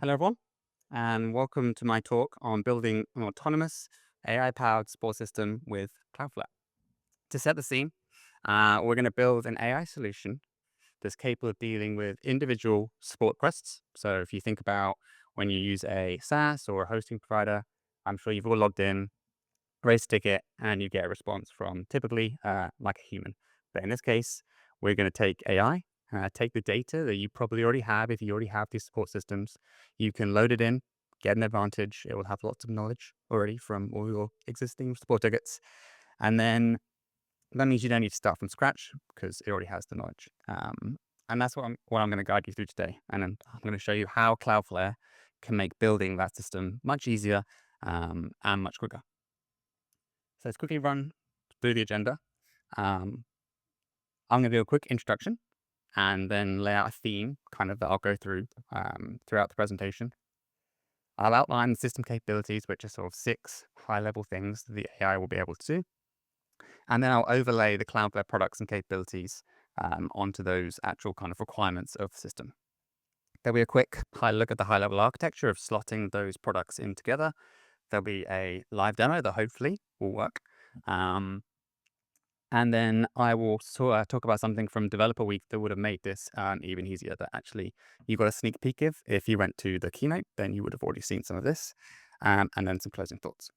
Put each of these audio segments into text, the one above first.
Hello, everyone, and welcome to my talk on building an autonomous AI-powered support system with Cloudflare. To set the scene, we're going to build an AI solution that's capable of dealing with individual support requests. So if you think about when you use a SaaS or a hosting provider, I'm sure you've all logged in, raised a ticket, and you get a response from typically like a human. But in this case, we're going to take AI, take the data that you probably already have. If you already have these support systems, you can load it in, get an advantage. It will have lots of knowledge already from all your existing support tickets. And then that means you don't need to start from scratch because it already has the knowledge. And that's what I'm going to guide you through today. And then I'm going to show you how Cloudflare can make building that system much easier and much quicker. So let's quickly run through the agenda. Um, I'm going to do a quick introduction and then lay out a theme kind of that I'll go through throughout the presentation. I'll outline the system capabilities, which are sort of 6 high-level things that the AI will be able to do. And then I'll overlay the Cloudflare products and capabilities onto those actual kind of requirements of the system. There'll be a quick look at the high-level architecture of slotting those products in together. There'll be a live demo that hopefully will work. And then I will talk about something from Developer Week that would have made this even easier, that actually you got a sneak peek of. If you went to the keynote, then you would have already seen some of this, and then some closing thoughts.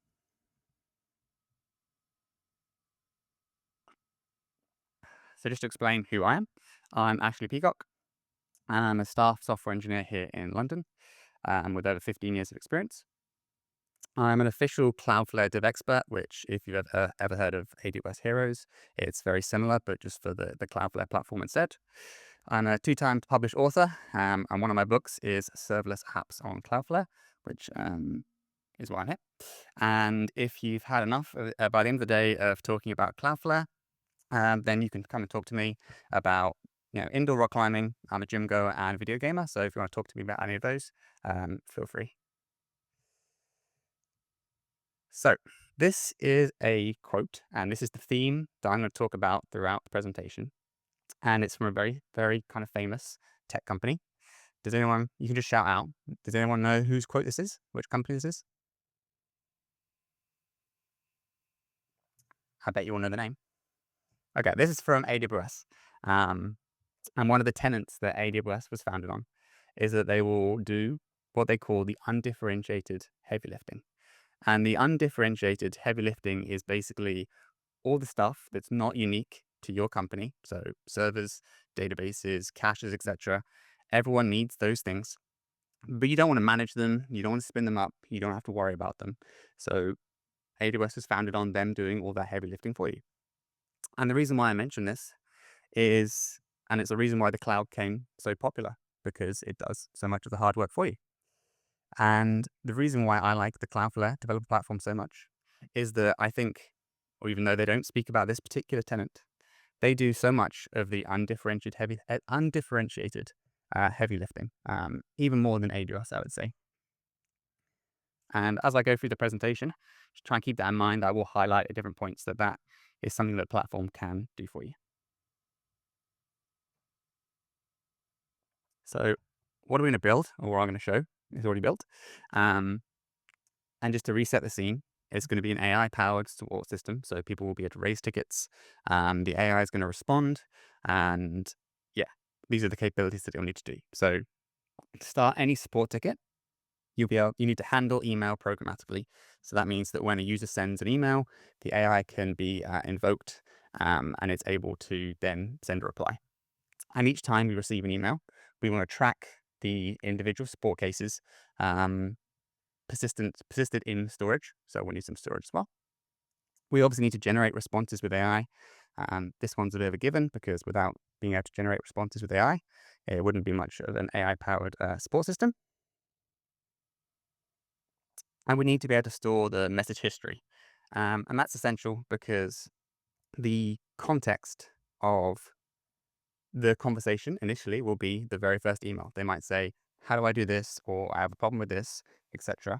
So just to explain who I am, I'm Ashley Peacock, and I'm a staff software engineer here in London with over 15 years of experience. I'm an official Cloudflare dev expert, which if you've ever heard of AWS Heroes, it's very similar, but just for the Cloudflare platform instead. I'm a 2-time published author, and one of my books is Serverless Apps on Cloudflare, which is why I'm here. And if you've had enough by the end of the day of talking about Cloudflare, then you can come and talk to me about indoor rock climbing. I'm a gym goer and video gamer, so if you want to talk to me about any of those, feel free. So this is a quote, and this is the theme that I'm going to talk about throughout the presentation. And it's from a very, very kind of famous tech company. You can just shout out. Does anyone know whose quote this is? Which company this is? I bet you all know the name. Okay, this is from AWS. And one of the tenets that AWS was founded on is that they will do what they call the undifferentiated heavy lifting. And the undifferentiated heavy lifting is basically all the stuff that's not unique to your company. So servers, databases, caches, etc. Everyone needs those things, but you don't want to manage them. You don't want to spin them up. You don't have to worry about them. So AWS was founded on them doing all that heavy lifting for you. And the reason why I mention this is, and it's the reason why the cloud came so popular, because it does so much of the hard work for you. And the reason why I like the Cloudflare developer platform so much is that I think, or even though they don't speak about this particular tenant, they do so much of the undifferentiated heavy lifting, even more than AWS, I would say. And as I go through the presentation, just try and keep that in mind. I will highlight at different points that is something that the platform can do for you. So what are we going to build, or what I'm going to show is already built. And just to reset the scene, it's going to be an AI-powered support system, so people will be able to raise tickets. The AI is going to respond, and yeah, these are the capabilities that you'll need to do. So to start any support ticket, you need to handle email programmatically. So that means that when a user sends an email, the AI can be invoked, and it's able to then send a reply. And each time we receive an email, we want to track the individual support cases persisted in storage. So we'll need some storage as well. We obviously need to generate responses with AI. This one's a bit of a given because without being able to generate responses with AI, it wouldn't be much of an AI-powered support system. And we need to be able to store the message history. And that's essential because the context of the conversation initially will be the very first email. They might say, how do I do this? Or I have a problem with this, etc.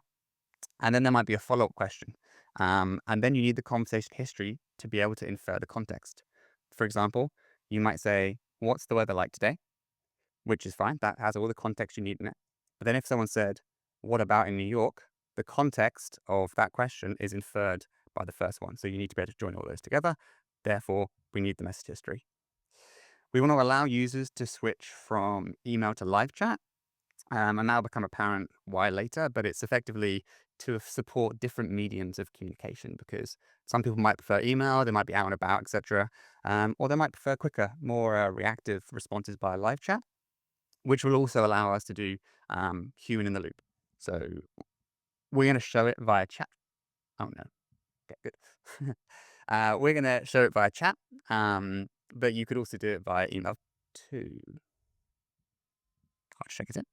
And then there might be a follow-up question. And then you need the conversation history to be able to infer the context. For example, you might say, what's the weather like today? Which is fine. That has all the context you need in it. But then if someone said, what about in New York? The context of that question is inferred by the first one. So you need to be able to join all those together. Therefore, we need the message history. We want to allow users to switch from email to live chat. And that'll become apparent why later, but it's effectively to support different mediums of communication, because some people might prefer email, they might be out and about, etc. Or they might prefer quicker, more reactive responses by live chat, which will also allow us to do human in the loop. So we're going to show it via chat. Oh no, okay, good. We're going to show it via chat, but you could also do it via email too. I'll check it in.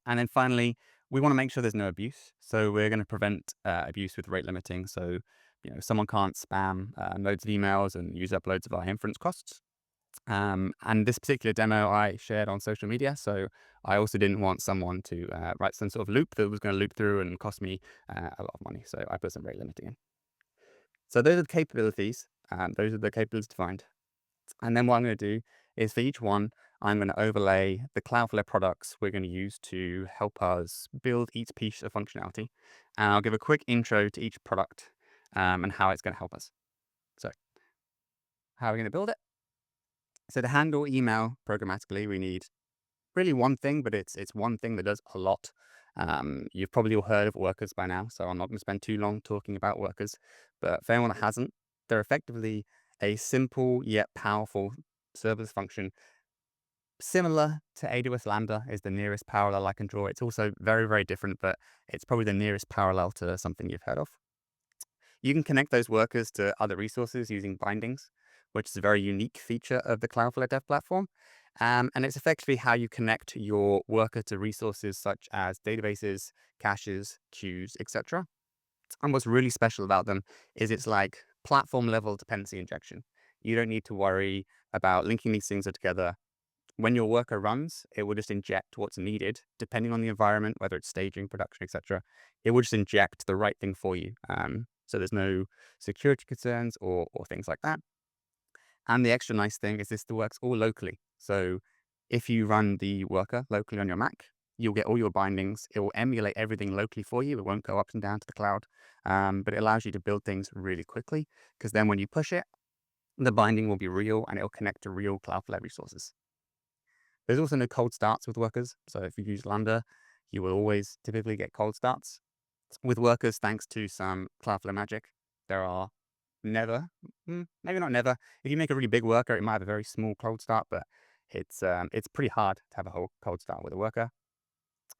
And then finally, we want to make sure there's no abuse. So we're going to prevent abuse with rate limiting. So, someone can't spam loads of emails and use up loads of our inference costs. And this particular demo I shared on social media. So I also didn't want someone to write some sort of loop that was going to loop through and cost me a lot of money. So I put some rate limiting in. So those are the capabilities. Those are the capabilities defined. And then what I'm going to do is for each one, I'm going to overlay the Cloudflare products we're going to use to help us build each piece of functionality. And I'll give a quick intro to each product and how it's going to help us. So how are we going to build it? So to handle email programmatically, we need really one thing, but it's one thing that does a lot. You've probably all heard of workers by now, so I'm not going to spend too long talking about workers. But for anyone that hasn't, they're effectively a simple yet powerful serverless function. Similar to AWS Lambda is the nearest parallel I can draw. It's also very, very different, but it's probably the nearest parallel to something you've heard of. You can connect those workers to other resources using bindings, which is a very unique feature of the Cloudflare Dev Platform. And it's effectively how you connect your worker to resources such as databases, caches, queues, etc. And what's really special about them is it's like platform level dependency injection. You don't need to worry about linking these things together. When your worker runs, it will just inject what's needed, depending on the environment, whether it's staging, production, etc. It will just inject the right thing for you. So there's no security concerns or things like that. And the extra nice thing is this works all locally. So if you run the worker locally on your Mac, you'll get all your bindings. It will emulate everything locally for you. It won't go up and down to the cloud, but it allows you to build things really quickly, because then when you push it, the binding will be real and it'll connect to real Cloudflare resources. There's also no cold starts with workers. So if you use Lambda, you will always typically get cold starts. With workers, thanks to some Cloudflare magic, there are never, maybe not never. If you make a really big worker, it might have a very small cold start, but it's pretty hard to have a whole cold start with a worker.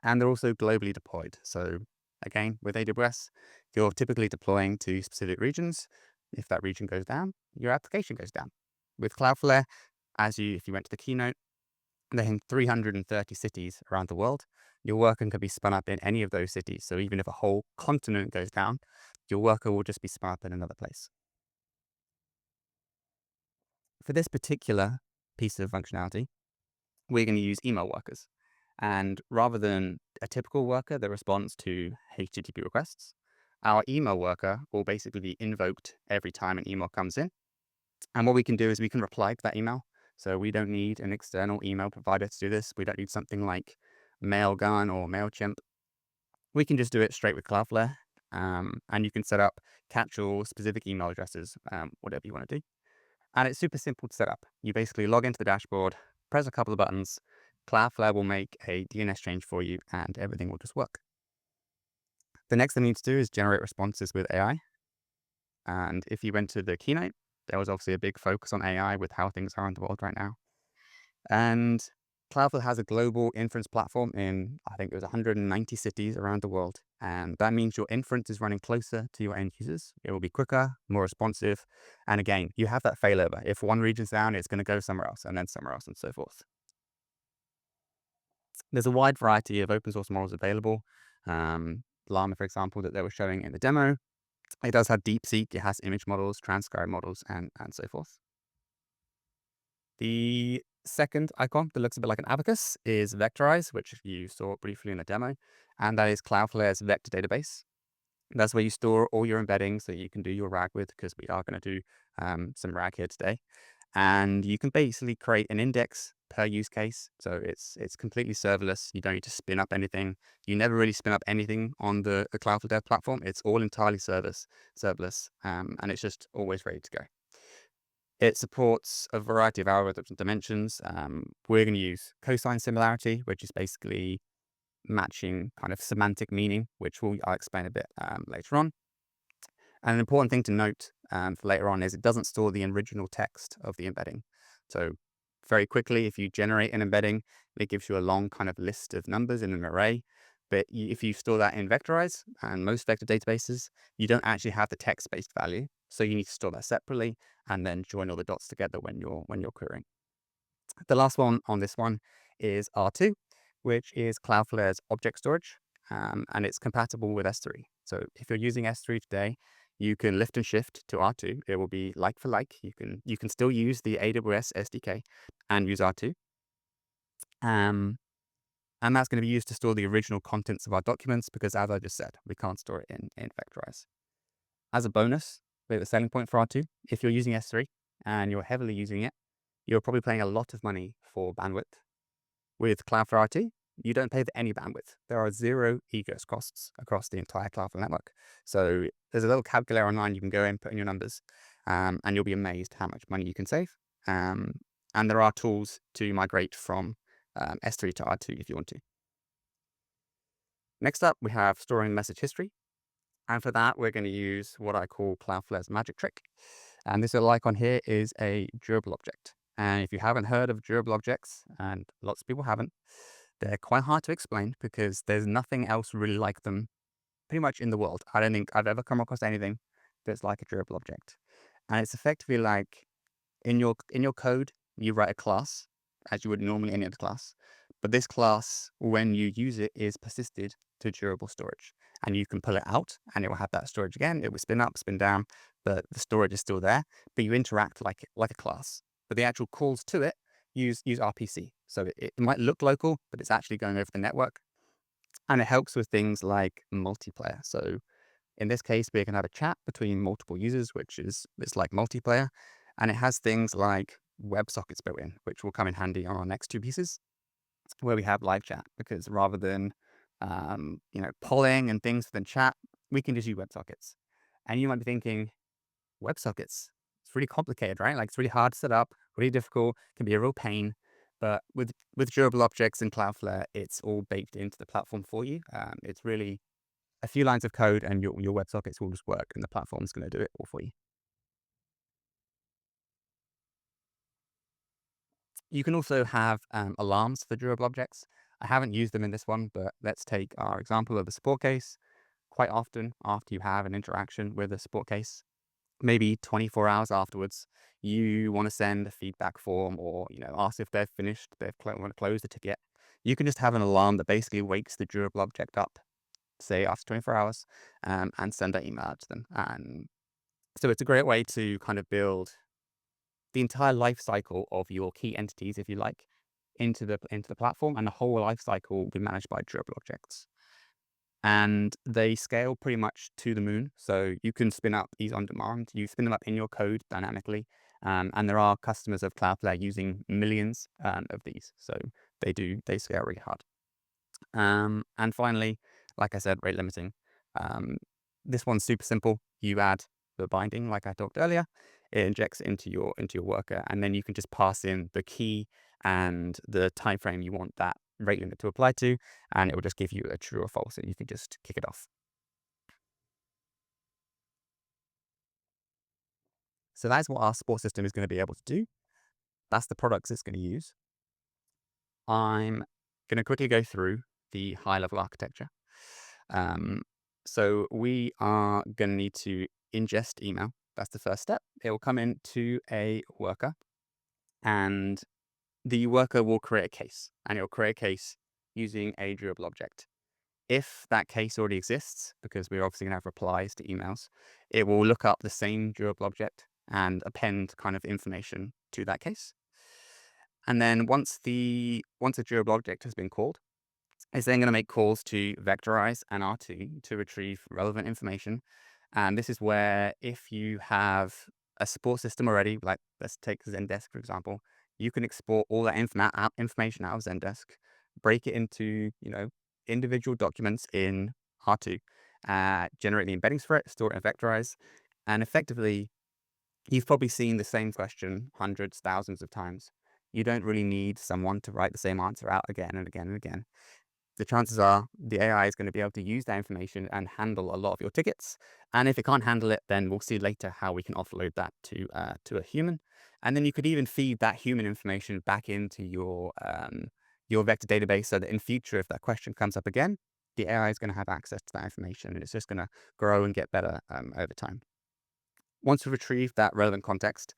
And they're also globally deployed. So again, with AWS, you're typically deploying to specific regions. If that region goes down, your application goes down. With Cloudflare, if you went to the keynote, they're in 330 cities around the world. Your worker can be spun up in any of those cities. So even if a whole continent goes down, your worker will just be spun up in another place. For this particular piece of functionality, we're going to use email workers. And rather than a typical worker that responds to HTTP requests, our email worker will basically be invoked every time an email comes in. And what we can do is we can reply to that email. So we don't need an external email provider to do this. We don't need something like Mailgun or MailChimp. We can just do it straight with Cloudflare. And you can set up catch-all specific email addresses, whatever you want to do. And it's super simple to set up. You basically log into the dashboard, press a couple of buttons, Cloudflare will make a DNS change for you, and everything will just work. The next thing we need to do is generate responses with AI. And if you went to the keynote, there was obviously a big focus on AI with how things are in the world right now. And Cloudflare has a global inference platform in, I think it was 190 cities around the world. And that means your inference is running closer to your end users. It will be quicker, more responsive. And again, you have that failover. If one region's down, it's going to go somewhere else and then somewhere else and so forth. There's a wide variety of open source models available. Llama, for example, that they were showing in the demo. It does have DeepSeek. It has image models, transcribe models, and so forth. The second icon that looks a bit like an abacus is Vectorize, which you saw briefly in the demo, and that is Cloudflare's vector database. That's where you store all your embeddings that you can do your RAG with, because we are going to do some RAG here today. And you can basically create an index per use case. So it's completely serverless. You don't need to spin up anything. You never really spin up anything on the Cloudflare Dev platform. It's all entirely serverless, and it's just always ready to go. It supports a variety of algorithms and dimensions. We're going to use cosine similarity, which is basically matching kind of semantic meaning, which I'll explain a bit later on. And an important thing to note for later on is it doesn't store the original text of the embedding. So very quickly, if you generate an embedding, it gives you a long kind of list of numbers in an array. But if you store that in Vectorize and most vector databases, you don't actually have the text-based value. So you need to store that separately and then join all the dots together when you're querying. The last one on this one is R2, which is Cloudflare's object storage, and it's compatible with S3. So if you're using S3 today, you can lift and shift to R2. It will be like for like. You can still use the AWS SDK and use R2. And that's going to be used to store the original contents of our documents because, as I just said, we can't store it in Vectorize. As a bonus, we have a selling point for R2. If you're using S3 and you're heavily using it, you're probably paying a lot of money for bandwidth. With Cloudflare RT, you don't pay for any bandwidth. There are 0 egress costs across the entire Cloudflare network. So there's a little calculator online you can go in, put in your numbers, and you'll be amazed how much money you can save. And there are tools to migrate from S3 to R2 if you want to. Next up, we have storing message history. And for that, we're going to use what I call Cloudflare's magic trick. And this little icon here is a durable object. And if you haven't heard of durable objects, and lots of people haven't, they're quite hard to explain because there's nothing else really like them pretty much in the world. I don't think I've ever come across anything that's like a durable object. And it's effectively like in your code, you write a class as you would normally any other class. But this class, when you use it, is persisted to durable storage. And you can pull it out and it will have that storage again. It will spin up, spin down, but the storage is still there. But you interact like a class. But the actual calls to it use RPC. So it might look local, but it's actually going over the network. And it helps with things like multiplayer. So in this case, we can have a chat between multiple users, it's like multiplayer. And it has things like WebSockets built in, which will come in handy on our next two pieces, where we have live chat. Because rather than polling and things within chat, we can just use WebSockets. And you might be thinking, WebSockets, it's really complicated, right? Like it's really hard to set up, really difficult, can be a real pain. But with durable objects in Cloudflare, it's all baked into the platform for you. It's really a few lines of code and your WebSockets will just work and the platform's going to do it all for you. You can also have alarms for durable objects. I haven't used them in this one, but let's take our example of the support case. Quite often, after you have an interaction with a support case, maybe 24 hours afterwards, you want to send a feedback form or ask if they've finished, want to close the ticket. You can just have an alarm that basically wakes the durable object up, say after 24 hours, and send that email out to them. And so it's a great way to kind of build the entire life cycle of your key entities, if you like, into the platform, and the whole life cycle will be managed by durable objects. And they scale pretty much to the moon. So you can spin up these on demand. You spin them up in your code dynamically. And there are customers of Cloudflare using millions of these. So they scale really hard. And finally, like I said, rate limiting. This one's super simple. You add the binding, like I talked earlier. It injects into your worker, and then you can just pass in the key and the time frame you want that rate limit to apply to, and it will just give you a true or false, and you can just kick it off. So that's what our support system is going to be able to do. That's the products it's going to use. I'm going to quickly go through the high-level architecture. So we are going to need to ingest email. That's the first step. It will come into a worker, and the worker will create a case, and it will create a case using a durable object. If that case already exists, because we're obviously going to have replies to emails, it will look up the same durable object and append kind of information to that case. And then once a durable object has been called, it's then going to make calls to Vectorize and R2 to retrieve relevant information. And this is where if you have a support system already, like let's take Zendesk, for example. You can export all that information out of Zendesk, break it into, individual documents in R2, generate the embeddings for it, store it and vectorize, and effectively, you've probably seen the same question hundreds, thousands of times. You don't really need someone to write the same answer out again and again and again. The chances are the AI is going to be able to use that information and handle a lot of your tickets. And if it can't handle it, then we'll see later how we can offload that to a human. And then you could even feed that human information back into your vector database so that in future, if that question comes up again, the AI is going to have access to that information, and it's just going to grow and get better over time. Once we retrieve that relevant context,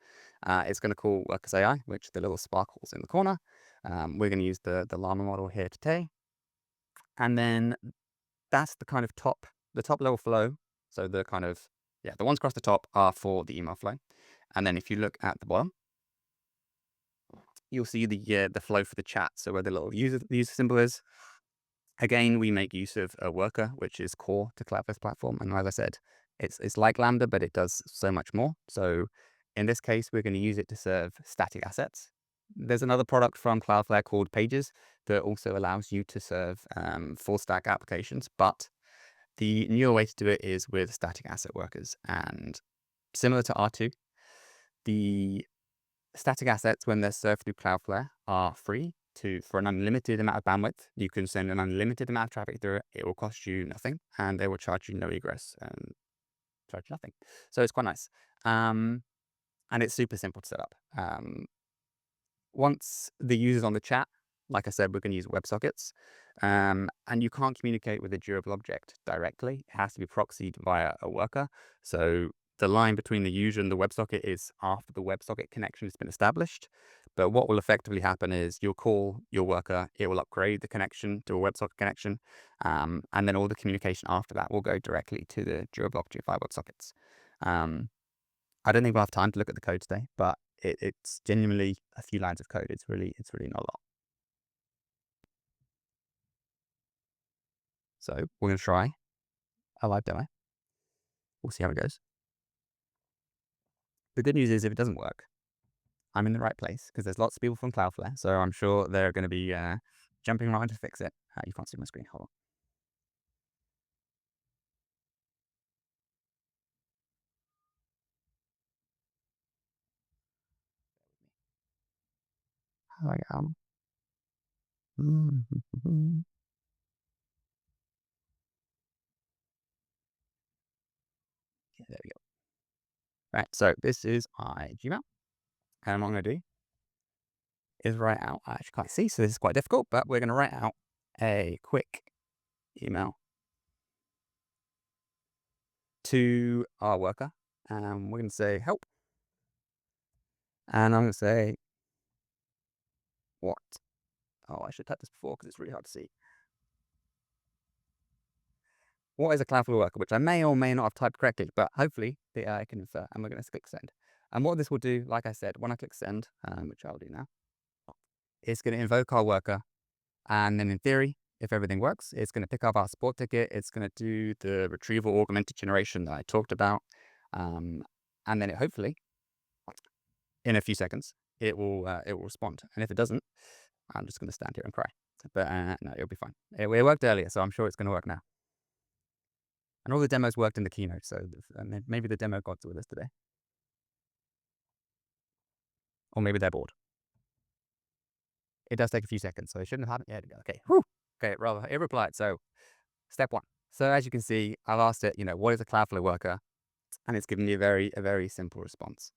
it's going to call Workers AI, which the little sparkles in the corner. We're going to use the Llama model here today. And then that's the top level flow. So the the ones across the top are for the email flow. And then if you look at the bottom, you'll see the flow for the chat. So where the little user symbol is. Again, we make use of a worker, which is core to Cloudflare's platform. And as I said, it's like Lambda, but it does so much more. So in this case, we're going to use it to serve static assets. There's another product from Cloudflare called Pages that also allows you to serve full stack applications. But the newer way to do it is with static asset workers. And similar to R2, the static assets, when they're served through Cloudflare, are free for an unlimited amount of bandwidth. You can send an unlimited amount of traffic through it. It will cost you nothing, and they will charge you no egress and charge you nothing. So it's quite nice. And it's super simple to set up. Once the user's on the chat, like I said, we're going to use WebSockets. And you can't communicate with a durable object directly. It has to be proxied via a worker. So the line between the user and the WebSocket is after the WebSocket connection has been established. But what will effectively happen is you'll call your worker, it will upgrade the connection to a WebSocket connection, and then all the communication after that will go directly to the durable object via WebSockets. I don't think we'll have time to look at the code today, but it's genuinely a few lines of code. It's really not a lot. So we're going to try a live demo. We'll see how it goes. The good news is if it doesn't work, I'm in the right place because there's lots of people from Cloudflare. So I'm sure they're going to be jumping around to fix it. You can't see my screen. Hold on. How do I get on? Yeah, there we go. Right, so this is my Gmail. And what I'm going to do is write out, I actually can't see, so this is quite difficult, but we're going to write out a quick email to our worker. And we're going to say help. And I'm going to say, what? Oh, I should type this before because it's really hard to see. What is a Cloudflare worker? Which I may or may not have typed correctly, but hopefully the AI can infer. And we're going to click send. And what this will do, like I said, when I click send, which I'll do now, it's going to invoke our worker. And then in theory, if everything works, it's going to pick up our support ticket. It's going to do the retrieval augmented generation that I talked about. And then it hopefully, in a few seconds, it will respond. And if it doesn't, I'm just going to stand here and cry. But no, it'll be fine. It worked earlier, so I'm sure it's going to work now. And all the demos worked in the keynote, so maybe the demo gods are with us today. Or maybe they're bored. It does take a few seconds, so it shouldn't have happened yet. Okay, whew. Okay, rather, it replied. So, step one. So as you can see, I've asked it, what is a Cloudflare worker? And it's given me a very simple response.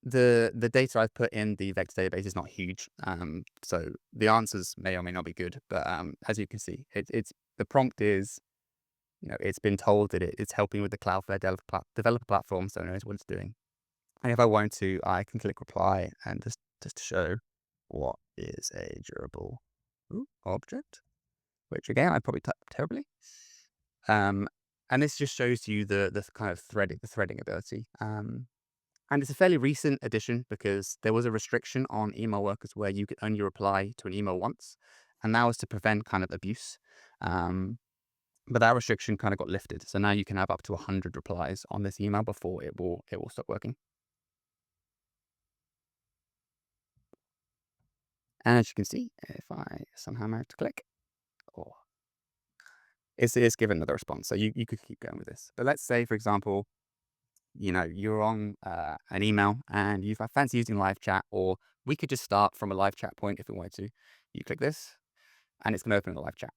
The data I've put in the vector database is not huge, so the answers may or may not be good. But as you can see, it's the prompt is, it's been told that it's helping with the Cloudflare developer platform, so it knows what it's doing. And if I want to, I can click reply and just to show what is a durable object, which again I probably typed terribly. And this just shows you the kind of threading ability. And it's a fairly recent addition because there was a restriction on email workers where you could only reply to an email once, and that was to prevent kind of abuse. But that restriction kind of got lifted. So now you can have up to 100 replies on this email before it will stop working. And as you can see, if I somehow manage to click, oh, it's given another response. So you could keep going with this. But let's say, for example, you're on an email and you fancy using live chat, or we could just start from a live chat point if we wanted to. You click this and it's going to open the live chat.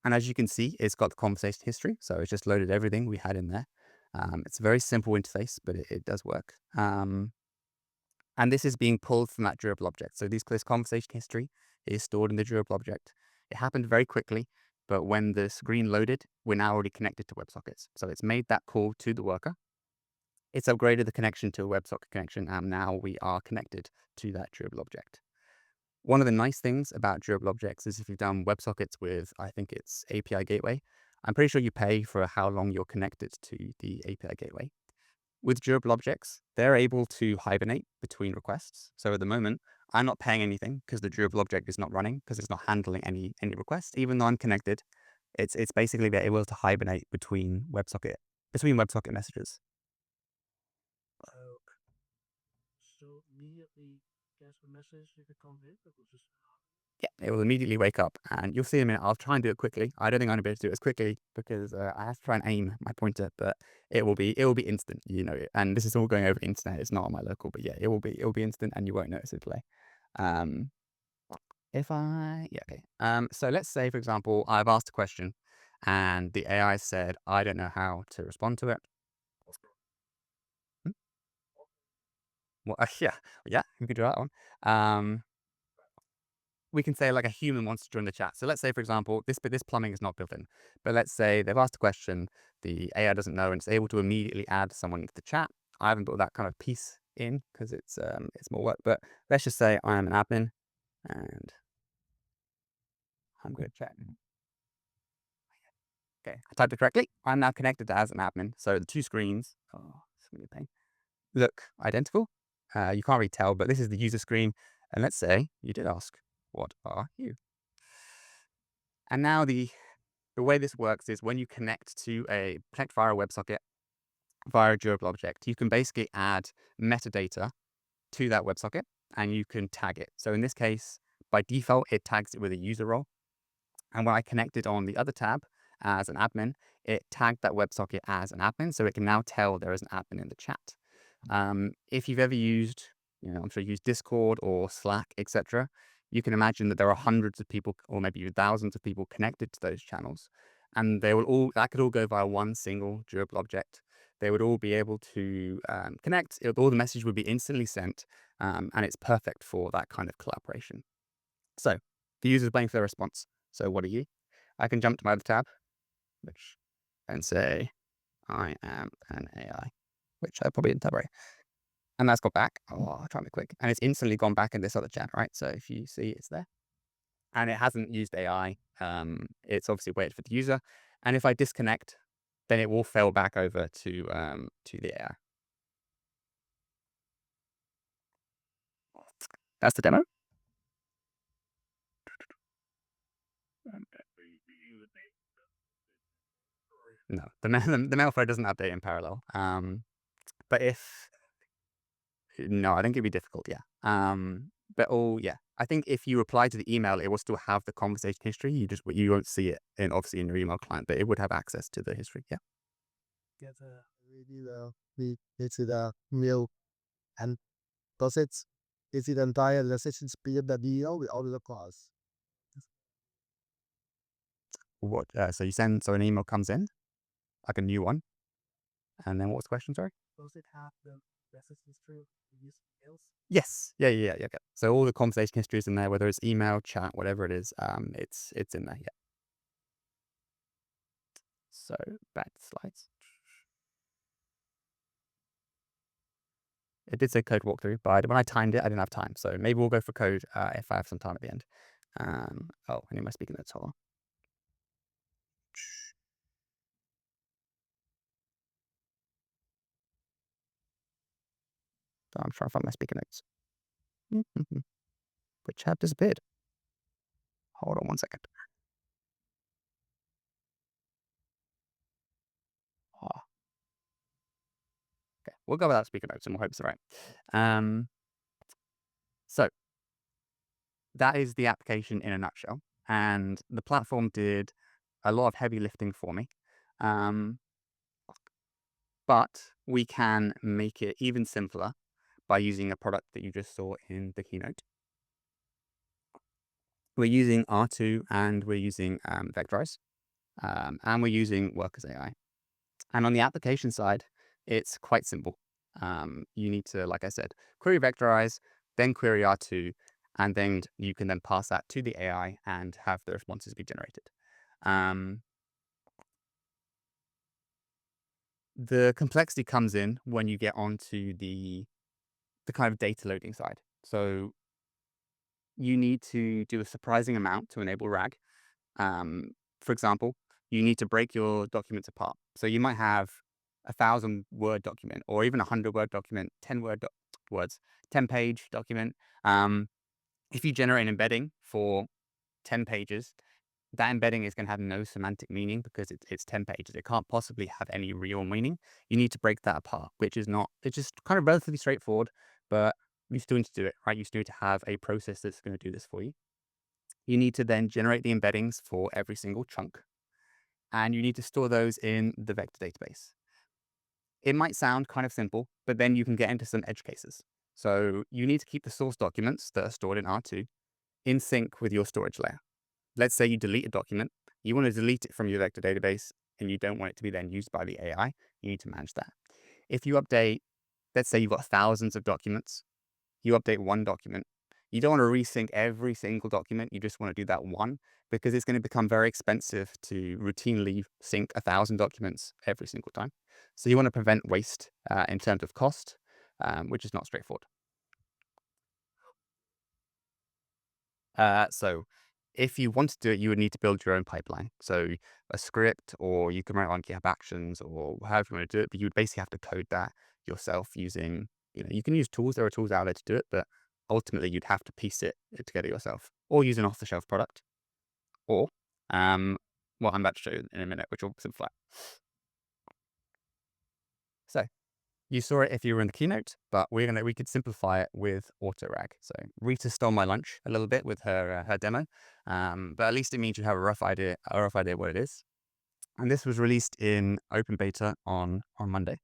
And as you can see, it's got the conversation history. So it's just loaded everything we had in there. It's a very simple interface, but it does work. And this is being pulled from that durable object. So this conversation history is stored in the durable object. It happened very quickly, but when the screen loaded, we're now already connected to WebSockets. So it's made that call to the worker. It's upgraded the connection to a WebSocket connection, and now we are connected to that durable object. One of the nice things about durable objects is if you've done WebSockets with, I think it's API Gateway, I'm pretty sure you pay for how long you're connected to the API Gateway. With durable objects, they're able to hibernate between requests. So at the moment, I'm not paying anything because the durable object is not running, because it's not handling any requests. Even though I'm connected, it's basically they're able to hibernate between WebSocket messages. So immediately gets a message if it comes in, it will just Yeah, it will immediately wake up, and you'll see in a minute. I'll try and do it quickly. I don't think I'm gonna be able to do it as quickly because I have to try and aim my pointer, but it will be instant, And this is all going over the internet. It's not on my local, but yeah, it will be instant, and you won't notice a delay. Um, yeah, okay. So let's say, for example, I've asked a question, and the AI said, I don't know how to respond to it. Hmm? Well, yeah, we could do that one. We can say like a human wants to join the chat. So let's say, for example, this plumbing is not built in, but let's say they've asked a question, the AI doesn't know, and it's able to immediately add someone into the chat. I haven't built that kind of piece in because it's more work. But let's just say I am an admin, and I'm going to check. Okay, I typed it correctly. I'm now connected as an admin. So the two screens, it's gonna be a pain, look identical. You can't really tell, but this is the user screen. And let's say you did ask, what are you? And now the way this works is when you connect via a WebSocket, via a durable object, you can basically add metadata to that WebSocket and you can tag it. So in this case, by default, it tags it with a user role. And when I connected on the other tab as an admin, it tagged that WebSocket as an admin. So it can now tell there is an admin in the chat. If you've ever used, I'm sure you use Discord or Slack, etc., you can imagine that there are hundreds of people, or maybe even thousands of people connected to those channels, and that could all go via one single durable object. They would all be able to connect. All the message would be instantly sent, and it's perfect for that kind of collaboration. So the user's waiting for their response. So what are you? I can jump to my other tab, and say I am an AI, which I probably didn't tab right. And that's got back. Oh, I'll try and be quick. And it's instantly gone back in this other chat, right? So if you see, it's there. And it hasn't used AI. It's obviously waited for the user. And if I disconnect, then it will fail back over to the AI. That's the demo. No, the mail thread doesn't update in parallel. But no, I think it'd be difficult. Yeah. But yeah, I think if you reply to the email, it will still have the conversation history. You won't see it obviously in your email client, but it would have access to the history. Yeah. get it's the mail and does it is it entire message speed the deal with all the calls? What? So an email comes in, like a new one, and then what's the question? Sorry. Does it have the message history of previous emails? Yes. Yeah. Okay. So all the conversation history is in there, whether it's email, chat, whatever it is. It's in there. Yeah. So back to slides. It did say code walkthrough, but when I timed it, I didn't have time. So maybe we'll go for code if I have some time at the end. I need my speaker notes. Hold on. So I'm trying to find my speaker notes. Which have disappeared. Hold on one second. We'll go without speaker notes and we'll hope it's all right. Um, so that is the application in a nutshell. And the platform did a lot of heavy lifting for me. Um, but we can make it even simpler by using a product that you just saw in the keynote. We're using R2 and we're using Vectorize, and we're using Workers AI. And on the application side, it's quite simple. You need to, like I said, query Vectorize, then query R2, and then you can then pass that to the AI and have the responses be generated. Um, the complexity comes in when you get onto the kind of data loading side. So you need to do a surprising amount to enable RAG. Um, for example, you need to break your documents apart. So you might have 1,000 word document or even 100 word document, 10 words, 10 page document. Um, if you generate an embedding for 10 pages, that embedding is going to have no semantic meaning because it's 10 pages. It can't possibly have any real meaning. You need to break that apart, which is not, it's just kind of relatively straightforward, but you still need to do it, right? You still need to have a process that's going to do this for you. You need to then generate the embeddings for every single chunk, and you need to store those in the vector database. It might sound kind of simple, but then you can get into some edge cases. So you need to keep the source documents that are stored in R2 in sync with your storage layer. Let's say you delete a document, you want to delete it from your vector database, and you don't want it to be then used by the AI. You need to manage that. If you update, let's say you've got thousands of documents, you update one document. You don't want to resync every single document. You just want to do that one because it's going to become very expensive to routinely sync 1,000 documents every single time. So you want to prevent waste in terms of cost, which is not straightforward. So if you want to do it, you would need to build your own pipeline. So a script, or you can write on GitHub Actions, or however you want to do it, but you would basically have to code that yourself using, you can use tools. There are tools out there to do it, but ultimately you'd have to piece it together yourself or use an off-the-shelf product or, what I'm about to show you in a minute, which will simplify it. So you saw it if you were in the keynote, but we could simplify it with AutoRag. So Rita stole my lunch a little bit with her demo, but at least it means you have a rough idea what it is. And this was released in open beta on Monday,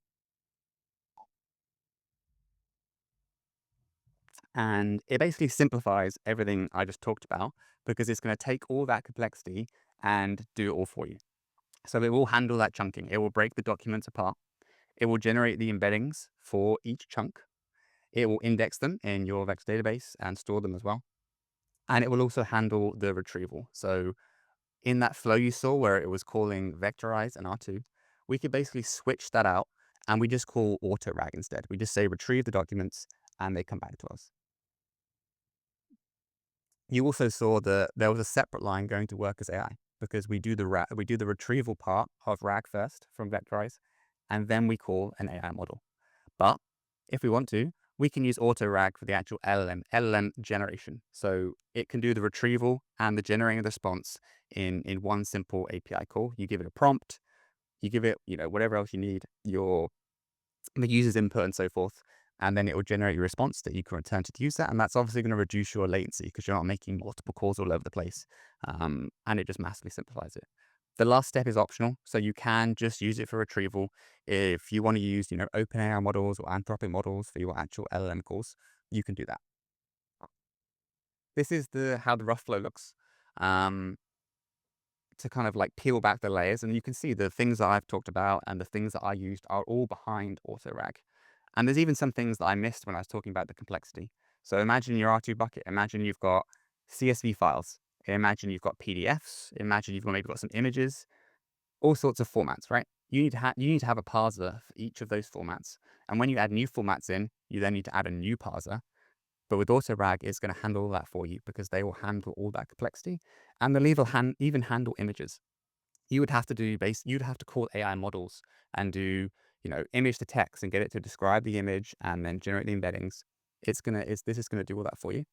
and it basically simplifies everything I just talked about because it's going to take all that complexity and do it all for you. So it will handle that chunking. It will break the documents apart. It will generate the embeddings for each chunk. It will index them in your vector database and store them as well. And it will also handle the retrieval. So in that flow you saw where it was calling vectorize and R2, we could basically switch that out and we just call autorag instead. We just say retrieve the documents and they come back to us. You also saw that there was a separate line going to work as AI because we do the retrieval part of RAG first from vectorize, and then we call an AI model. But if we want to, we can use AutoRag for the actual LLM generation. So it can do the retrieval and the generating of the response in one simple API call. You give it a prompt, you give it, whatever else you need, the user's input and so forth, and then it will generate a response that you can return to the user. And that's obviously going to reduce your latency because you're not making multiple calls all over the place. And it just massively simplifies it. The last step is optional, so you can just use it for retrieval. If you want to use, OpenAI models or Anthropic models for your actual LLM calls, you can do that. This is how the rough flow looks. Um, to kind of like peel back the layers, and you can see the things that I've talked about and the things that I used are all behind AutoRag. And there's even some things that I missed when I was talking about the complexity. So imagine your R2 bucket. Imagine you've got CSV files. Imagine you've got PDFs. Imagine you've maybe got some images, all sorts of formats, right? You need to have a parser for each of those formats. And when you add new formats in, you then need to add a new parser. But with AutoRag, it's going to handle all that for you because they will handle all that complexity, and they'll even handle images. You'd have to call AI models and do, image to text and get it to describe the image and then generate the embeddings. This is gonna do all that for you.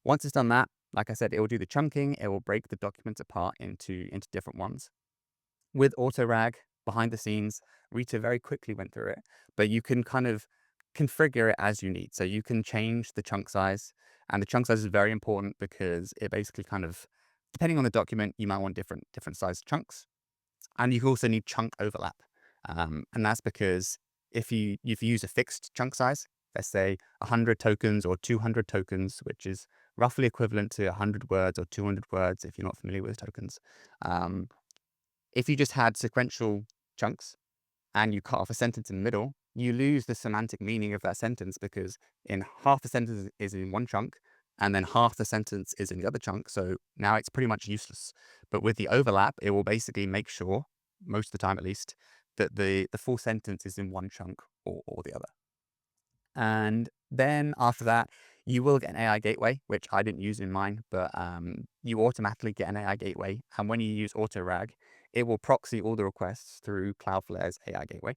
Once it's done that, like I said, it will do the chunking. It will break the documents apart into different ones. With AutoRag, behind the scenes. Rita very quickly went through it, but you can kind of configure it as you need. So you can change the chunk size, and the chunk size is very important because it basically kind of, depending on the document, you might want different size chunks. And you also need chunk overlap. And that's because if you use a fixed chunk size, let's say 100 tokens or 200 tokens, which is roughly equivalent to 100 words or 200 words if you're not familiar with tokens. Um, if you just had sequential chunks and you cut off a sentence in the middle, you lose the semantic meaning of that sentence because in half the sentence is in one chunk and then half the sentence is in the other chunk. So now it's pretty much useless. But with the overlap, it will basically make sure, most of the time at least, that the full sentence is in one chunk or the other. And then after that, you will get an AI gateway, which I didn't use in mine, but you automatically get an AI gateway. And when you use AutoRag, it will proxy all the requests through Cloudflare's AI gateway.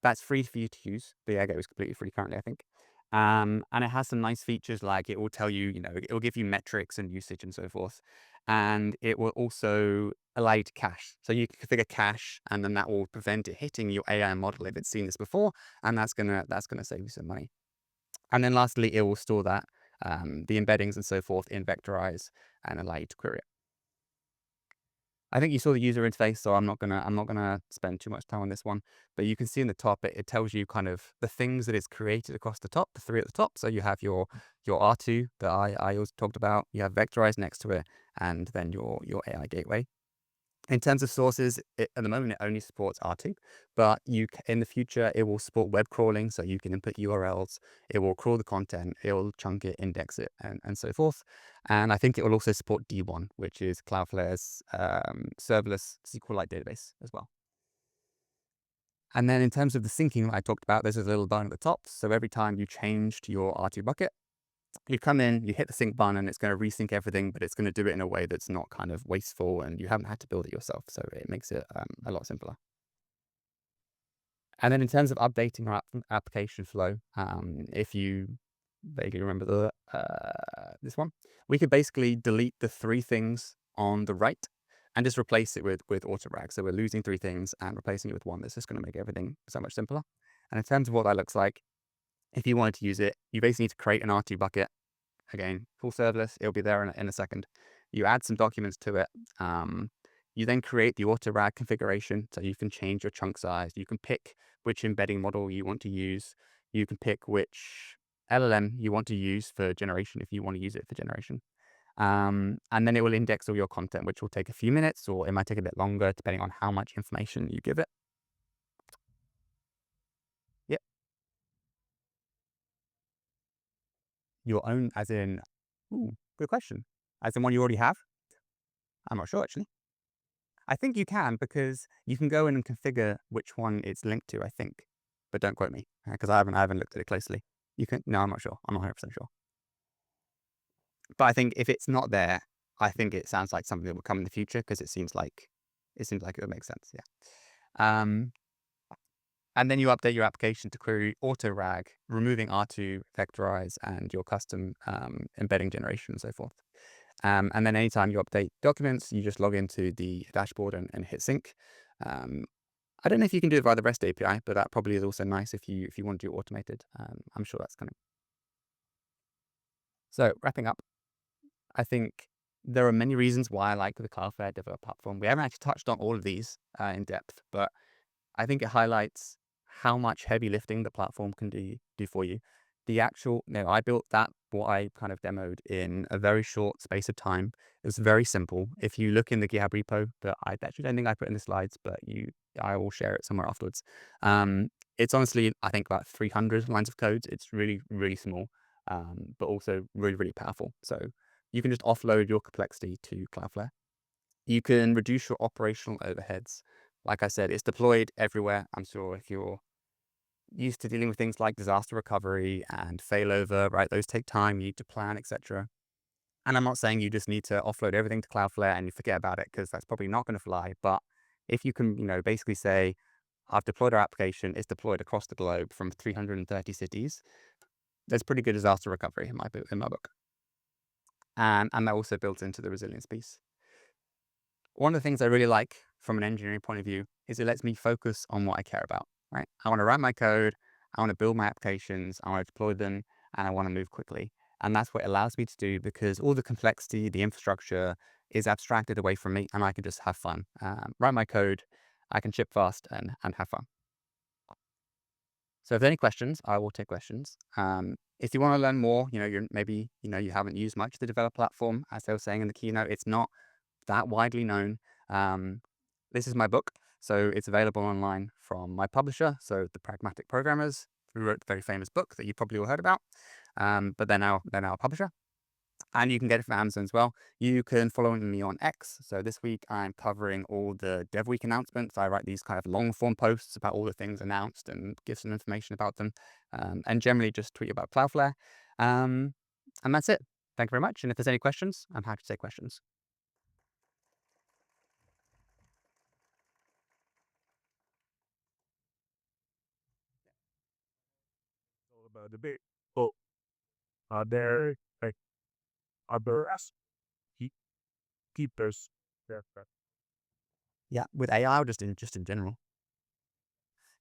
That's free for you to use. The AI gateway is completely free currently, I think. And it has some nice features like it will tell you, it will give you metrics and usage and so forth. And it will also allow you to cache. So you can configure cache, and then that will prevent it hitting your AI model if it's seen this before, and that's gonna save you some money. And then lastly, it will store that, the embeddings and so forth in Vectorize and allow you to query it. I think you saw the user interface, so I'm not gonna spend too much time on this one. But you can see in the top, it tells you kind of the things that it's created across the top, the three at the top. So you have your R2 that I also talked about. You have Vectorize next to it, and then your AI gateway. In terms of sources, at the moment, it only supports R2, but in the future, it will support web crawling, so you can input URLs, it will crawl the content, it will chunk it, index it, and so forth. And I think it will also support D1, which is Cloudflare's serverless SQLite database as well. And then in terms of the syncing that I talked about, there's a little button at the top. So every time you change to your R2 bucket, you come in, you hit the sync button, and it's going to resync everything, but it's going to do it in a way that's not kind of wasteful, and you haven't had to build it yourself. So it makes it a lot simpler. And then in terms of updating our application flow, if you vaguely remember this one, we could basically delete the three things on the right and just replace it with autorag. So we're losing three things and replacing it with one. That's just going to make everything so much simpler. And in terms of what that looks like, if you wanted to use it, you basically need to create an R2 bucket. Again, full serverless, it'll be there in a second. You add some documents to it. You then create the auto-RAG configuration, so you can change your chunk size. You can pick which embedding model you want to use. You can pick which LLM you want to use for generation if you want to use it for generation. And then it will index all your content, which will take a few minutes, or it might take a bit longer, depending on how much information you give it. Yep. Your own, as in, ooh, good question. As in one you already have? I'm not sure, actually. I think you can because you can go in and configure which one it's linked to, I think. But don't quote me, because I haven't looked at it closely. You can no, I'm not sure. I'm not 100% sure. But I think if it's not there, I think it sounds like something that will come in the future because it seems like it would make sense, yeah. Um, and then you update your application to query auto-RAG, removing R2, vectorize, and your custom embedding generation and so forth. And then anytime you update documents, you just log into the dashboard and hit sync. I don't know if you can do it via the REST API, but that probably is also nice if you want to do automated. I'm sure that's coming. So wrapping up, I think there are many reasons why I like the Cloudflare Developer Platform. We haven't actually touched on all of these in depth, but I think it highlights how much heavy lifting the platform can do for you. I built what I kind of demoed in a very short space of time. It was very simple. If you look in the GitHub repo that I actually don't think I put in the slides, but I will share it somewhere afterwards. It's honestly, I think about 300 lines of code. It's really, really small, but also really, really powerful. So you can just offload your complexity to Cloudflare. You can reduce your operational overheads. Like I said, it's deployed everywhere. I'm sure if you're used to dealing with things like disaster recovery and failover, right? Those take time, you need to plan, etc. And I'm not saying you just need to offload everything to Cloudflare and you forget about it, because that's probably not going to fly. But if you can, basically say, I've deployed our application, it's deployed across the globe from 330 cities, there's pretty good disaster recovery in my book. And that also builds into the resilience piece. One of the things I really like from an engineering point of view is it lets me focus on what I care about, right? I want to write my code, I want to build my applications, I want to deploy them, and I want to move quickly. And that's what it allows me to do because all the complexity, the infrastructure is abstracted away from me, and I can just have fun. Write my code, I can ship fast and have fun. So if there are any questions, I will take questions. If you want to learn more, you're maybe, you haven't used much the developer platform, as they were saying in the keynote, it's not that widely known. Um, this is my book, so it's available online from my publisher, so the Pragmatic Programmers, who wrote the very famous book that you probably all heard about. But they're now a publisher. And you can get it from Amazon as well. You can follow me on X. So this week I'm covering all the Dev Week announcements. I write these kind of long form posts about all the things announced and give some information about them. And generally just tweet about Cloudflare. Um, and that's it. Thank you very much. And if there's any questions, I'm happy to take questions. All about the big. Oh, are there like other keep keepers? Yeah. Yeah, with AI or just in general.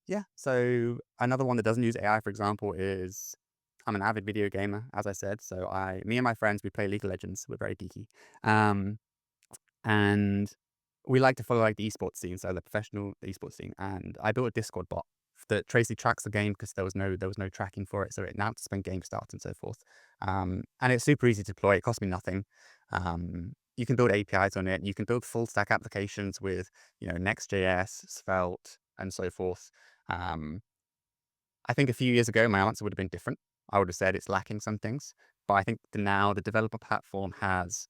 Yeah. So another one that doesn't use AI, for example, is I'm an avid video gamer, as I said. So me and my friends, we play League of Legends. We're very geeky. Um, and we like to follow like the esports scene, so the professional esports scene. And I built a Discord bot that Tracy tracks the game because there was no tracking for it, so it announced when game starts and so forth. And it's super easy to deploy. It cost me nothing. You can build APIs on it. You can build full stack applications with Next.js, Svelte, and so forth. Um, I think a few years ago my answer would have been different. I would have said it's lacking some things, but I think now the developer platform has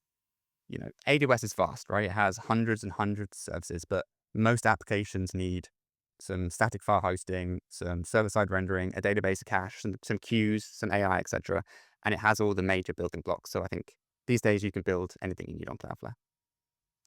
AWS is fast, right? It has hundreds and hundreds of services, but most applications need some static file hosting, some server-side rendering, a database, a cache, some queues, some AI, etc. And it has all the major building blocks. So I think these days you can build anything you need on Cloudflare.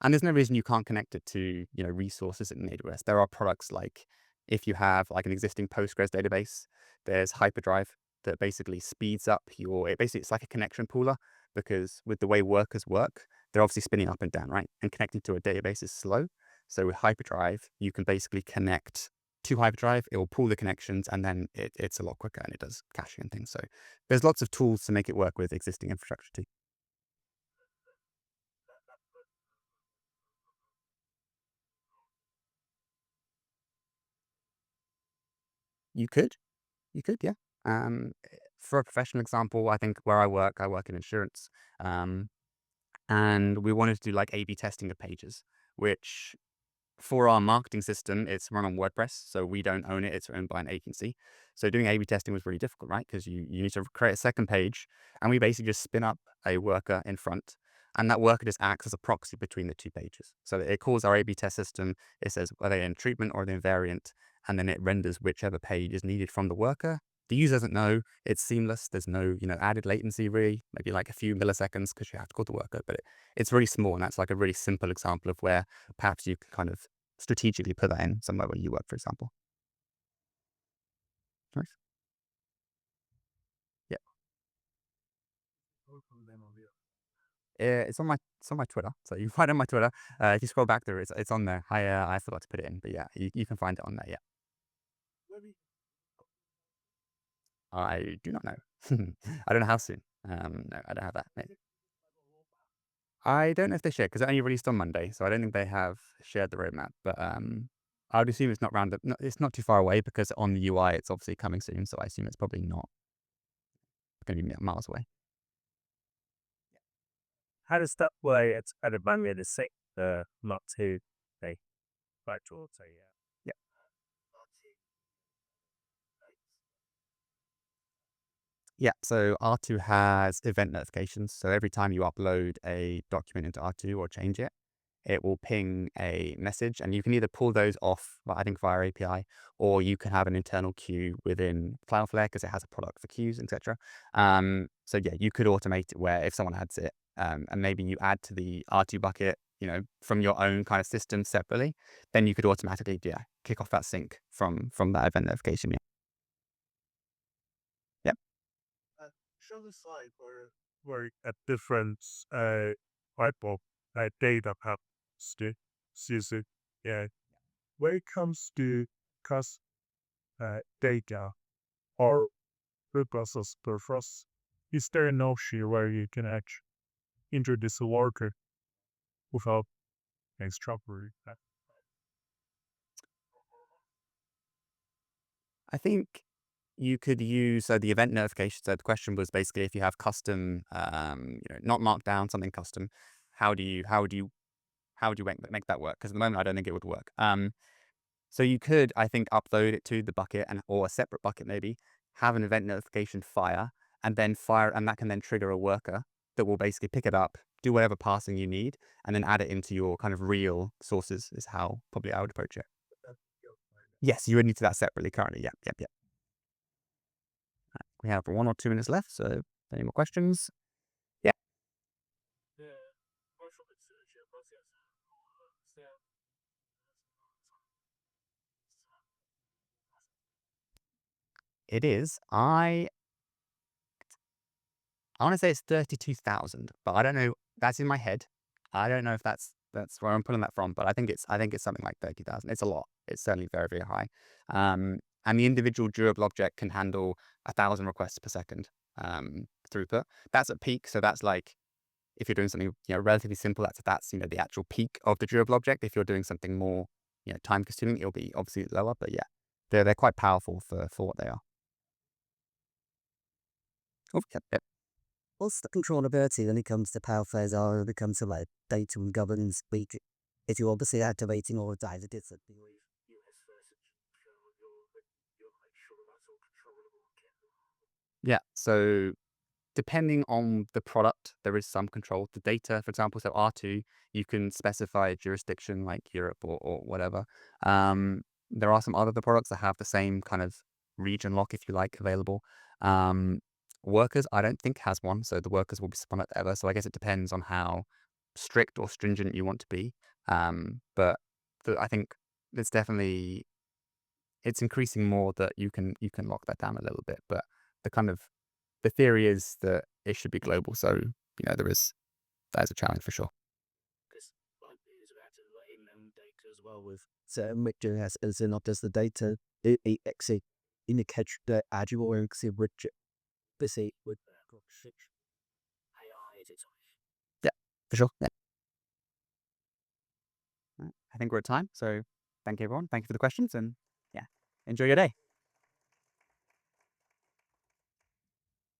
And there's no reason you can't connect it to, resources in AWS. There are products like if you have like an existing Postgres database, there's Hyperdrive that basically speeds up it's like a connection pooler because with the way workers work, they're obviously spinning up and down, right? And connecting to a database is slow. So with Hyperdrive, you can basically connect to Hyperdrive, it will pull the connections and then it's a lot quicker and it does caching and things. So there's lots of tools to make it work with existing infrastructure too. You could. You could, yeah. For a professional example, I think where I work in insurance, um, and we wanted to do like A/B testing of pages, which for our marketing system, it's run on WordPress, so we don't own it. It's owned by an agency. So doing A/B testing was really difficult, right? Because you need to create a second page, and we basically just spin up a worker in front, and that worker just acts as a proxy between the two pages. So it calls our A/B test system. It says are they in treatment or are they in variant, and then it renders whichever page is needed from the worker. The user doesn't know. It's seamless. There's no added latency really, maybe like a few milliseconds because you have to call the worker, but it's really small, and that's like a really simple example of where perhaps you can kind of strategically put that in somewhere where you work, for example. Nice. Yeah. It's on my Twitter. So you can find it on my Twitter. If you scroll back there, it's on there. I forgot to put it in, but yeah, you can find it on there. Yeah. I do not know. I don't know how soon. No, I don't have that. I don't know if they shared because it only released on Monday, so I don't think they have shared the roadmap. But I would assume it's not round up. No, it's not too far away because on the UI it's obviously coming soon. So I assume it's probably not going to be miles away. How does that play? It's kind of bang the same, not to say virtual. So yeah. Yeah. Yeah, so R2 has event notifications. So every time you upload a document into R2 or change it, it will ping a message, and you can either pull those off, I think via API, or you can have an internal queue within Cloudflare because it has a product for queues, etc. So yeah, you could automate it where if someone adds it, and maybe you add to the R2 bucket, from your own kind of system separately, then you could automatically, kick off that sync from that event notification. Yeah. Yep. Show the slide where a different type of data paths to use it. Yeah. when it comes to cost data or purposes purpose, is there an option where you can actually introduce a worker without extra worry? I think you could use the event notification. So the question was basically if you have custom, not markdown, something custom, how do you how do you how would you make that work? Because at the moment I don't think it would work. So you could, I think, upload it to the bucket or a separate bucket maybe, have an event notification fire, and that can then trigger a worker that will basically pick it up, do whatever passing you need, and then add it into your kind of real sources is how probably I would approach it. Yes, you would need to do that separately currently. Yep, yep, yep. We have 1 or 2 minutes left, so any more questions? Yeah, it is. I want to say it's 32,000, but I don't know. That's in my head. I don't know if that's where I'm pulling that from, but I think it's something like 30,000. It's a lot. It's certainly very, very high. And the individual durable object can handle 1,000 requests per second throughput. That's at peak, so that's like if you're doing something relatively simple, that's the actual peak of the durable object. If you're doing something more time consuming, it'll be obviously lower, but yeah, they're quite powerful for what they are. Oh, yep, yep. What's the controllability when it comes to Cloudflare's or when it comes to like data and governance speak? If you're obviously activating all the data differently. Yeah. So depending on the product, there is some control. The data, for example, so R2, you can specify a jurisdiction like Europe or whatever. There are some other products that have the same kind of region lock, if you like, available. Um, Workers, I don't think has one, so the workers will be spun out ever. So I guess it depends on how strict or stringent you want to be. But I think it's definitely it's increasing more that you can lock that down a little bit. But the kind of the theory is that it should be global. So, that is a challenge for sure. Because like it's about to letting them data as well with certain mixture as not just the data. It actually indicates the agile or actually rich busy with AI is its Yeah, for sure. Yeah. I think we're at time. So thank you, everyone. Thank you for the questions and yeah, enjoy your day.